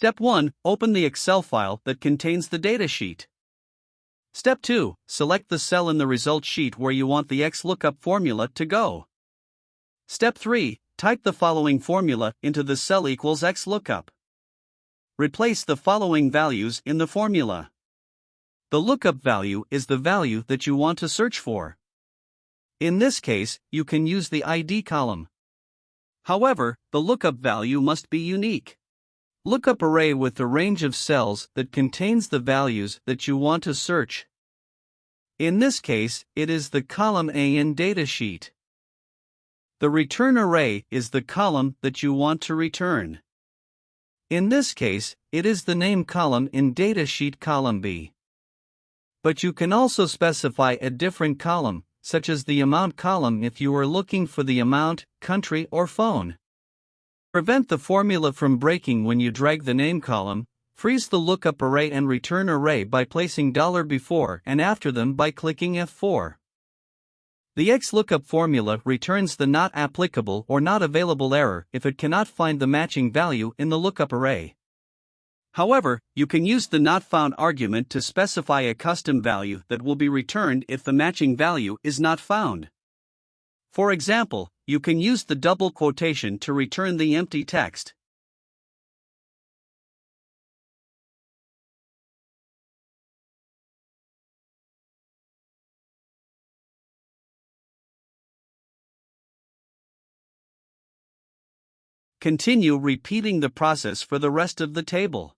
Step 1. Open the Excel file that contains the datasheet. Step 2. Select the cell in the result sheet where you want the XLOOKUP formula to go. Step 3. Type the following formula into the cell equals XLOOKUP. Replace the following values in the formula. The lookup value is the value that you want to search for. In this case, you can use the ID column. However, the lookup value must be unique. Lookup array with the range of cells that contains the values that you want to search. In this case, it is the column A in datasheet. The return array is the column that you want to return. In this case, it is the name column in datasheet column B. But you can also specify a different column, such as the amount column if you are looking for the amount, country, or phone. Prevent the formula from breaking when you drag the name column. Freeze the lookup array and return array by placing $ before and after them by clicking F4. The XLOOKUP formula returns the not applicable or not available error if it cannot find the matching value in the lookup array. However, you can use the not found argument to specify a custom value that will be returned if the matching value is not found. For example, you can use the double quotation to return the empty text. Continue repeating the process for the rest of the table.